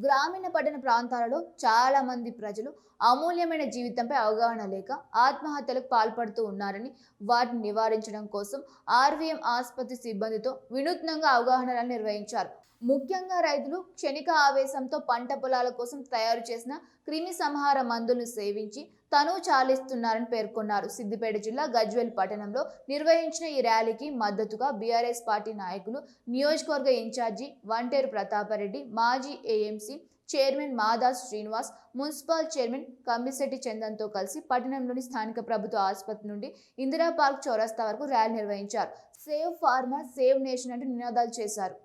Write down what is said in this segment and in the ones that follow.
గ్రామీణ పట్టణ ప్రాంతాలలో చాలా మంది ప్రజలు అమూల్యమైన జీవితంపై అవగాహన లేక ఆత్మహత్యలకు పాల్పడుతూ ఉన్నారని, వాటిని నివారించడం కోసం ఆర్వీఎం ఆసుపత్రి సిబ్బందితో వినూత్నంగా అవగాహనలు నిర్వహించారు. ముఖ్యంగా రైతులు క్షణిక ఆవేశంతో పంట పొలాల కోసం తయారు చేసిన క్రిమి సంహార మందులను సేవించి తను చాలిస్తున్నారని పేర్కొన్నారు. సిద్దిపేట జిల్లా గజ్వేల్ పట్టణంలో నిర్వహించిన ఈ ర్యాలీకి మద్దతుగా బీఆర్ఎస్ పార్టీ నాయకులు, నియోజకవర్గ ఇన్ఛార్జి వంటేరు ప్రతాపరెడ్డి, మాజీ AMC chairman Madas Srinivas, municipal chairman Kambisetti చందన్తో కలిసి పట్టణంలోని స్థానిక ప్రభుత్వ ఆసుపత్రి నుండి ఇందిరా పార్క్ చౌరస్తా వరకు ర్యాలీ నిర్వహించారు. సేవ్ ఫార్మర్, సేవ్ నేషన్ అంటూ నినాదాలు చేశారు.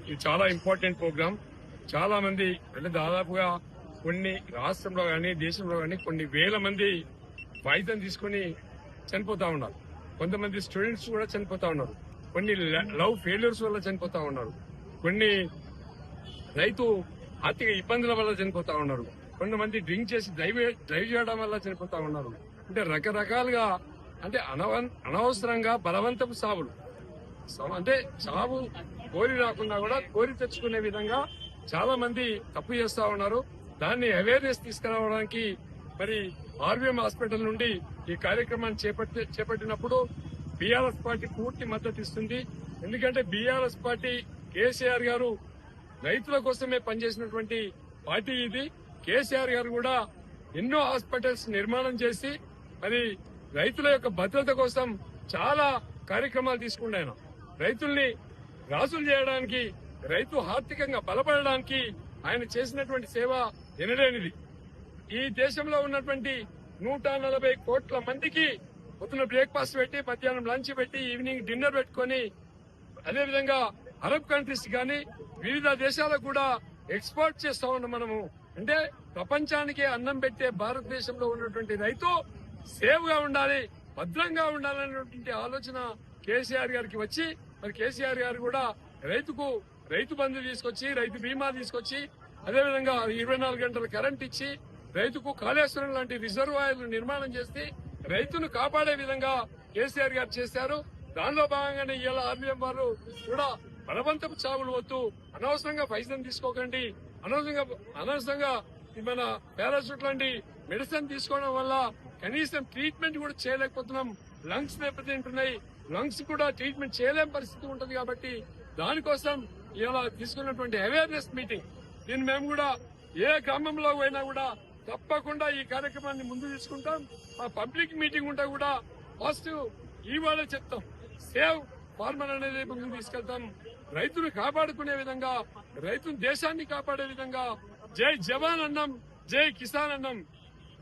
ఇది చాలా ఇంపార్టెంట్ ప్రోగ్రామ్. చాలా మంది అంటే దాదాపుగా కొన్ని రాష్ట్రంలో కానీ దేశంలో కానీ కొన్ని వేల మంది వైద్యం తీసుకుని చనిపోతా ఉన్నారు. కొంతమంది స్టూడెంట్స్ కూడా చనిపోతా ఉన్నారు. కొన్ని లవ్ ఫెయిల్యూర్స్ వల్ల చనిపోతా ఉన్నారు. కొన్ని రైతు ఆర్థిక ఇబ్బందుల వల్ల చనిపోతా ఉన్నారు. కొంతమంది డ్రింక్ చేసి డ్రైవ్ చేయడం వల్ల చనిపోతా ఉన్నారు. అంటే రకరకాలుగా అంటే అనవసరంగా బలవంతపు సావులు, అంటే చావు కోరి రాకుండా కూడా కోరి తెచ్చుకునే విధంగా చాలా మంది తప్పు చేస్తా ఉన్నారు. దాన్ని అవేర్నెస్ తీసుకురావడానికి మరి ఆర్వీఎం హాస్పిటల్ నుండి ఈ కార్యక్రమాన్ని చేపట్టినప్పుడు బీఆర్ఎస్ పార్టీ పూర్తి మద్దతు ఇస్తుంది. ఎందుకంటే బీఆర్ఎస్ పార్టీ కేసీఆర్ గారు రైతుల కోసమే పనిచేసినటువంటి పార్టీ ఇది. కేసీఆర్ గారు కూడా ఎన్నో హాస్పిటల్స్ నిర్మాణం చేసి మరి రైతుల యొక్క భద్రత కోసం చాలా కార్యక్రమాలు తీసుకున్నాయన. రైతుల్ని రాజులు చేయడానికి, రైతు ఆర్థికంగా బలపడడానికి ఆయన చేసినటువంటి సేవ ఎనలేనిది. ఈ దేశంలో ఉన్నటువంటి 140 కోట్ల మందికి పొద్దున బ్రేక్ఫాస్ట్ పెట్టి, మధ్యాహ్నం లంచ్ పెట్టి, ఈవినింగ్ డిన్నర్ పెట్టుకుని, అదేవిధంగా అరబ్ కంట్రీస్ గాని వివిధ దేశాలకు కూడా ఎక్స్పోర్ట్ చేస్తా ఉన్నాం మనము. అంటే ప్రపంచానికి అన్నం పెట్టే భారతదేశంలో ఉన్నటువంటి రైతు సేవ్ గా ఉండాలి, భద్రంగా ఉండాలనేటువంటి ఆలోచన కేసీఆర్ గారికి వచ్చి, మరి కేసీఆర్ గారు కూడా రైతు బంధు తీసుకొచ్చి, రైతు బీమా తీసుకొచ్చి, అదేవిధంగా 24 గంటల కరెంట్ ఇచ్చి, రైతుకు కాళేశ్వరం లాంటి రిజర్వాయర్లు నిర్మాణం చేసి రైతును కాపాడే విధంగా కేసీఆర్ గారు చేశారు. దానిలో భాగంగానే ఇవాళ ఆర్వీఎం వారు కూడా బలవంతపు చావులు వద్దు, అనవసరంగా పైసలు తీసుకోకండి, అనవసరంగా మన పారాషూట్ లాంటి మెడిసిన్ తీసుకోవడం వల్ల కనీసం ట్రీట్మెంట్ కూడా చేయలేకపోతున్నాం. లంగ్స్ దెబ్బతింటున్నాయి, లంగ్స్ కూడా ట్రీట్మెంట్ చేయలేని పరిస్థితి ఉంటుంది. కాబట్టి దానికోసం ఇలా తీసుకున్నటువంటి అవేర్నెస్ మీటింగ్, దీన్ని మేము కూడా ఏ గ్రామంలో పోయినా కూడా తప్పకుండా ఈ కార్యక్రమాన్ని ముందు తీసుకుంటాం. ఆ పబ్లిక్ మీటింగ్ ఉంటే కూడా పాజిటివ్ ఇవాళ చెప్తాం. సేవ్ ఫార్మర్ అనేది ముందుకు తీసుకెళ్తాం. రైతును కాపాడుకునే విధంగా, రైతును దేశాన్ని కాపాడే విధంగా జై జవాన్ అన్నం, జై కిసాన్ అన్నం.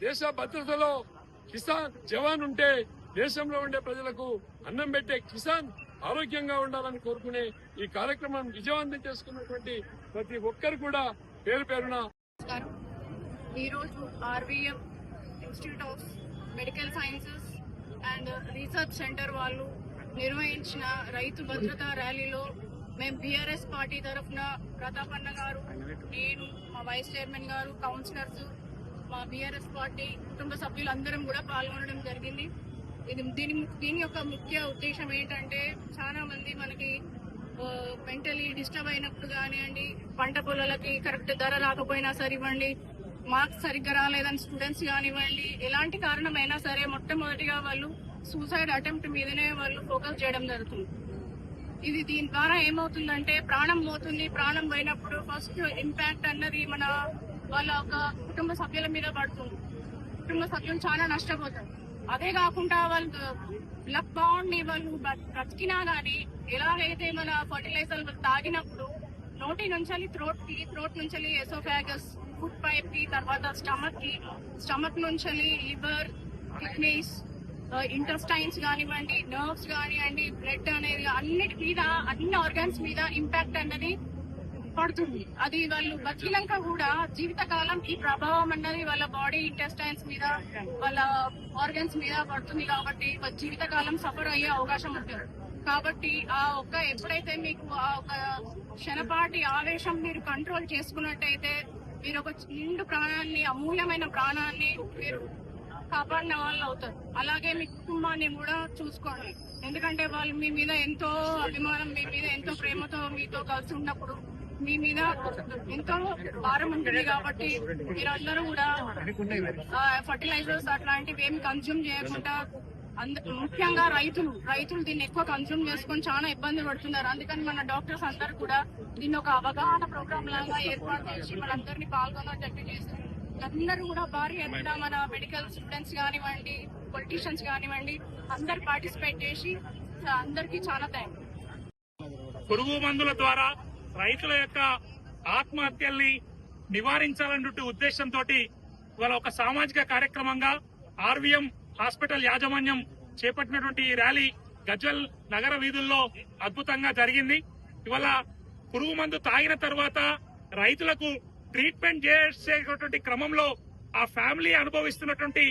దేశ భద్రతలో కిసాన్ జవాన్ ఉంటే దేశంలో ఉండే ప్రజలకు అన్నం పెట్టే కిసాన్ ఆరోగ్యంగా ఉండాలని కోరుకునే ఈ కార్యక్రమం విజయవంతం చేసుకున్నటువంటి ప్రతి ఒక్కరు కూడా పేరు పేరున ఈ రోజు RVM institute of medical sciences and research centre వాళ్ళు నిర్వహించిన రైతు భద్రతా ర్యాలీలో మేము బీఆర్ఎస్ పార్టీ తరఫున ప్రతాపన్న గారు, నేను, మా వైస్ చైర్మన్ గారు, కౌన్సిలర్స్, మా బీఆర్ఎస్ పార్టీ కుటుంబ సభ్యులందరం కూడా పాల్గొనడం జరిగింది. దీని యొక్క ముఖ్య ఉద్దేశం ఏంటంటే, చాలా మంది మనకి మెంటలీ డిస్టర్బ్ అయినప్పుడు కానివ్వండి, పంట పొలాలకి కరెక్ట్ ధర రాకపోయినా సరివ్వండి, మార్క్స్ సరిగ్గా రాలేదని స్టూడెంట్స్ కానివ్వండి, ఎలాంటి కారణమైనా సరే మొట్టమొదటిగా వాళ్ళు సూసైడ్ అటెంప్ట్ మీదనే వాళ్ళు ఫోకస్ చేయడం జరుగుతుంది. దీని ద్వారా ఏమవుతుందంటే ప్రాణం పోతుంది. ప్రాణం పోయినప్పుడు ఫస్ట్ ఇంపాక్ట్ అన్నది వాళ్ళ ఒక కుటుంబ సభ్యుల మీద పడుతుంది. కుటుంబ సభ్యులు చాలా నష్టపోతారు. అదే కాకుండా వాళ్ళు లక్ బాగుండి వాళ్ళు బ్రతికినా గానీ, ఎలాగైతే మన ఫర్టిలైజర్ తాగినప్పుడు నోటి నుంచి థ్రోట్ నుంచి ఎసోఫాగస్, ఫుడ్ పైప్ కి, తర్వాత స్టమక్ నుంచి లివర్, కిడ్నీస్, ఇంటెస్టైన్స్ కానివ్వండి, నర్వ్స్ కానివ్వండి, బ్లడ్ అనేది అన్నిటి మీద, అన్ని ఆర్గాన్స్ మీద ఇంపాక్ట్ అన్నది పడుతుంది. అది వాళ్ళు బతికినాక కూడా జీవితకాలం ఈ ప్రభావం అన్నది వాళ్ళ బాడీ ఇంటెస్టైన్స్ మీద, వాళ్ళ ఆర్గన్స్ మీద పడుతుంది. కాబట్టి జీవితకాలం సఫర్ అయ్యే అవకాశం ఉంటుంది. కాబట్టి ఎప్పుడైతే మీకు ఆ ఒక క్షణపాటి ఆవేశం మీరు కంట్రోల్ చేసుకున్నట్టయితే మీరు ఒక నిండు ప్రాణాన్ని, అమూల్యమైన ప్రాణాన్ని మీరు కాపాడిన వాళ్ళు అవుతారు. అలాగే మీ కుటుంబాన్ని కూడా చూసుకోండి. ఎందుకంటే వాళ్ళు మీ మీద ఎంతో అభిమానం, మీ మీద ఎంతో ప్రేమతో మీతో కలిసి ఉన్నప్పుడు మీ మీద ఎంతో భారం ఉంటుంది కాబట్టి మీరందరూ కూడా ఫర్టిలైజర్స్ అట్లాంటివి ఏమి కన్జ్యూమ్ చేయకుండా ముఖ్యంగా రైతులు దీన్ని ఎక్కువ కన్జ్యూమ్ చేసుకొని చాలా ఇబ్బంది పడుతున్నారు. అందుకని మన డాక్టర్స్ అందరూ కూడా దీన్ని ఒక అవగాహన ప్రోగ్రామ్ లాగా ఏర్పాటు చేసి మనందరినీ పాల్గొనేటట్టు చేస్తారు. అందరూ కూడా భారీ ఎత్తున మన మెడికల్ స్టూడెంట్స్ కానివ్వండి, పొలిటీషియన్స్ కానివ్వండి, అందరు పార్టిసిపేట్ చేసి అందరికీ చాలా థ్యాంక్స్. పురుగు మందుల ద్వారా రైతుల యొక్క ఆత్మహత్యల్ని నివారించాలనే ఉద్దేశంతో ఇవాళ ఒక సామాజిక కార్యక్రమంగా ఆర్వీఎం హాస్పిటల్ యాజమాన్యం చేపట్టినటువంటి ఈ ర్యాలీ గజ్వెల్ నగర వీధుల్లో అద్భుతంగా జరిగింది. ఇవాళ పురుగు మందు తాగిన తర్వాత రైతులకు ట్రీట్మెంట్ చేసేటువంటి క్రమంలో ఆ ఫ్యామిలీ అనుభవిస్తున్నటువంటి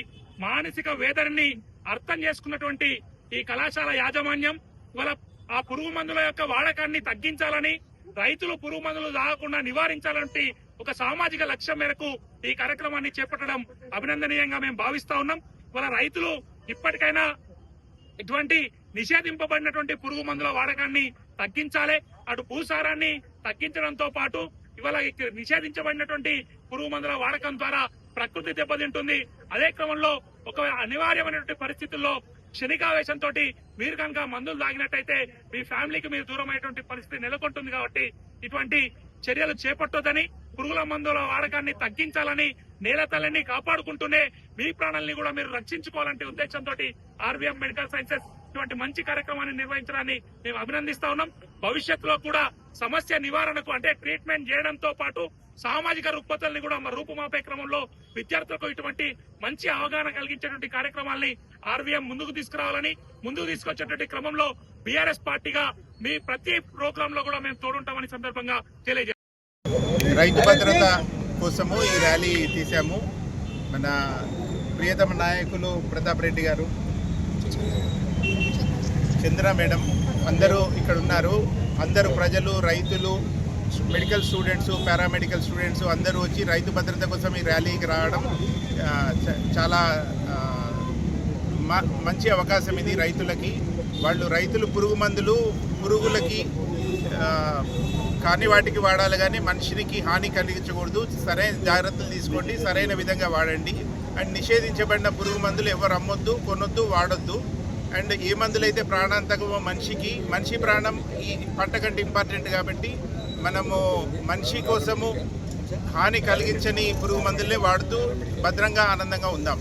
మానసిక వేదనని అర్థం చేసుకున్నటువంటి ఈ కళాశాల యాజమాన్యం ఇవాళ ఆ పురుగు మందుల యొక్క వాడకాన్ని తగ్గించాలని, రైతులు పురుగు మందులు తాగకుండా నివారించాలంటే ఒక సామాజిక లక్ష్యం మేరకు ఈ కార్యక్రమాన్ని చేపట్టడం అభినందనీయంగా మేము భావిస్తా ఉన్నాం. ఇవాళ రైతులు ఇప్పటికైనా ఇటువంటి నిషేధింపబడినటువంటి పురుగు మందుల వాడకాన్ని తగ్గించాలి. అటు భూసారాన్ని తగ్గించడంతో పాటు ఇవాళ నిషేధించబడినటువంటి పురుగు మందుల వాడకం ద్వారా ప్రకృతి దెబ్బతింటుంది. అదే క్రమంలో ఒక అనివార్యమైనటువంటి పరిస్థితుల్లో క్షణికావేశంతో మీరు కనుక మందులు తాగినట్టయితే మీ ఫ్యామిలీకి మీరు దూరమైనటువంటి పరిస్థితి నెలకొంటుంది. కాబట్టి ఇటువంటి చర్యలు చేపట్టొద్దని, పురుగుల మందుల వాడకాన్ని తగ్గించాలని, నేల తల్లిని కాపాడుకుంటూనే మీ ప్రాణాలని కూడా మీరు రక్షించుకోవాలంటే ఉద్దేశంతో ఆర్వీఎం మెడికల్ సైన్సెస్ ఇటువంటి మంచి కార్యక్రమాన్ని నిర్వహించడాన్ని మేము అభినందిస్తా ఉన్నాం. భవిష్యత్తులో కూడా సమస్య నివారణకు అంటే ట్రీట్మెంట్ చేయడంతో పాటు సామాజిక రుగ్మతల్ని కూడా రూపుమాపే క్రమంలో విద్యార్థులకు ఇటువంటి మంచి అవగాహన కలిగించేటువంటి కార్యక్రమాల్ని ఆర్వీఎం ముందుకు తీసుకురావాలని, ముందుకు తీసుకొచ్చేటువంటి క్రమంలో బీఆర్ఎస్ పార్టీగా మీ ప్రతి ప్రోగ్రామ్ లో కూడా మేము తోడుంటామని సందర్భంగా తెలియజేస్తాం. రైతు భద్రత కోసము ఈ ర్యాలీ తీసాము. మన ప్రియతమ నాయకులు ప్రతాప్ రెడ్డి గారు, చంద్ర మేడం అందరూ ఇక్కడ ఉన్నారు. అందరూ ప్రజలు, రైతులు, మెడికల్ స్టూడెంట్స్, పారామెడికల్ స్టూడెంట్స్ అందరూ వచ్చి రైతు భద్రత కోసం ఈ ర్యాలీకి రావడం చాలా మంచి అవకాశం ఇది రైతులకి. రైతులు పురుగు మందులు పురుగులకి కాని వాటికి వాడాలి, కానీ మనిషికి హాని కలిగించకూడదు. సరైన జాగ్రత్తలు తీసుకోండి, సరైన విధంగా వాడండి. అండ్ నిషేధించబడిన పురుగు మందులు ఎవరు అమ్మొద్దు, కొనొద్దు, వాడొద్దు. అండ్ ఏ మందులు అయితే ప్రాణాంతకమో మనిషి ప్రాణం ఈ పంట కంటే ఇంపార్టెంట్ కాబట్టి మనము మనిషి కోసము హాని కలిగించని పురుగు మందులే వాడుతూ భద్రంగా ఆనందంగా ఉందాం.